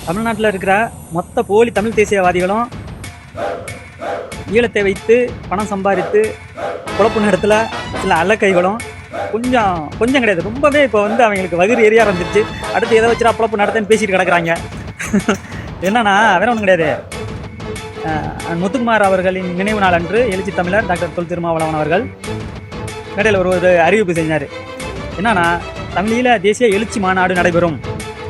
தமிழ்நாட்டில் இருக்கிற மொத்த போலி தமிழ் தேசியவாதிகளும் ஈழத்தை வைத்து பணம் சம்பாதித்து குழப்பு நேரத்தில் சில அல்லக்கைகளும் கொஞ்சம் கிடையாது, ரொம்பவே இப்போ வந்து அவங்களுக்கு வகுறு எரியா வந்துருச்சு. அடுத்து எதை வச்சுட்டா குழப்பு நடத்துன்னு பேசிட்டு கிடக்குறாங்க. என்னன்னா வேற ஒன்றும் கிடையாது. முத்துக்குமார் அவர்களின் நினைவு நாள் அன்று எழுச்சி தமிழர் டாக்டர் தொல் திருமாவளவன் அவர்கள் மேடையில் ஒரு அறிவிப்பு செஞ்சார். என்னன்னா தமிழீழ தேசிய எழுச்சி மாநாடு நடைபெறும்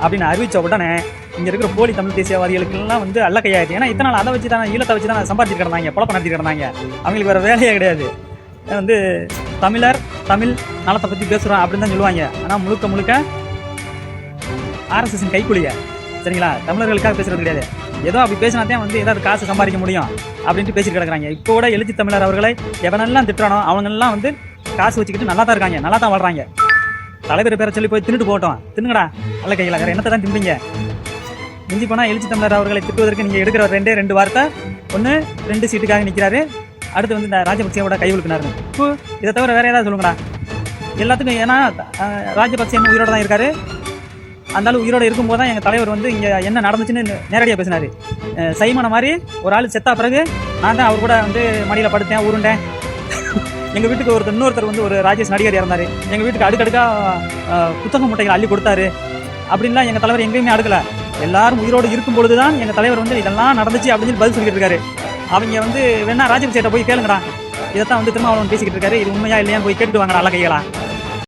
அப்படின்னு அறிவித்த உடனே இங்கே இருக்கிற போலி தமிழ் தேசியவாதிகளுக்கெல்லாம் வந்து அல்ல கையாயிடுச்சு. ஏன்னா இத்தனை நாள் அதை வச்சு தான் ஈழத்தை வச்சு தான் சம்பாதிச்சு கிடந்தாங்க, குழப்பம் நடத்தி கிடந்தாங்க. அவங்களுக்கு வேறு வேலையே கிடையாது. வந்து தமிழ் நலத்தை பற்றி பேசுகிறோம் அப்படின்னு தான் சொல்லுவாங்க. ஆனால் முழுக்க ஆர்எஸ்எஸின் கைக்குலிய, சரிங்களா? தமிழர்களுக்காக பேசுகிறது கிடையாது. ஏதோ அப்படி பேசினாதான் வந்து ஏதாவது காசு சம்பாதிக்க முடியும் அப்படின்ட்டு பேசிட்டு கிடக்குறாங்க. இப்போ கூட எழுச்சி தமிழர் அவர்களை எவனெல்லாம் திட்டுறானோ அவங்கெல்லாம் வந்து காசு வச்சுக்கிட்டு நல்லா தான் இருக்காங்க, நல்லா தான் வாழ்றாங்க. தலைவர் பேரை சொல்லி போய் தின்னுட்டு போகட்டும், தின்னுங்கடா அல்ல கையில். வேறு என்னத்தை தான் திம்பிங்க? மிஞ்சி போனால் எழுச்சி தமிழர் அவர்களை திட்டுவதற்கு நீங்கள் எடுக்கிற ரெண்டு வார்த்தை, ஒன்று 2 சீட்டுக்காக நிற்கிறாரு, அடுத்து வந்து இந்த ராஜபக்சேவோட கை உழுக்கினாரு. இதை தவிர வேறு ஏதாவது சொல்லுங்கடா எல்லாத்துக்கும். ஏன்னா ராஜபக்சே உயிரோடு தான் இருக்காரு. அந்தாலும் உயிரோடு இருக்கும்போது தான் எங்கள் தலைவர் வந்து இங்கே என்ன நடந்துச்சுன்னு நேரடியாக பேசினார். சைமனை மாதிரி ஒரு ஆள் செத்தா பிறகு நான் தான் அவர் கூட வந்து மடியில் படுத்தேன், உருண்டேன். எங்கள் வீட்டுக்கு இன்னொருத்தர் வந்து ஒரு ராஜேஷ் நடிகர் இறந்தார். எங்கள் வீட்டுக்கு அடுக்கடுக்காக புத்தக மூட்டைகள் அள்ளி கொடுத்தாரு. அப்படின்லாம் எங்கள் தலைவர் எங்கேயுமே அடுக்கலை. எல்லாரும் உயிரோடு இருக்கும் பொழுது தான் எங்கள் தலைவர் வந்து இதெல்லாம் நடந்துச்சு அப்படின்னு சொல்லி பதில் சொல்லிட்டு இருக்காரு. அவங்க வந்து வேணா ராஜபக்சேட்ட போய் கேளுங்கடா, இதைத்தான் வந்து திருமாவளவன் பேசிக்கிட்டு இருக்காரு, இது உண்மையா இல்லையான்னு போய் கேட்டுட்டு வாங்கடா அல்ல கைகளா.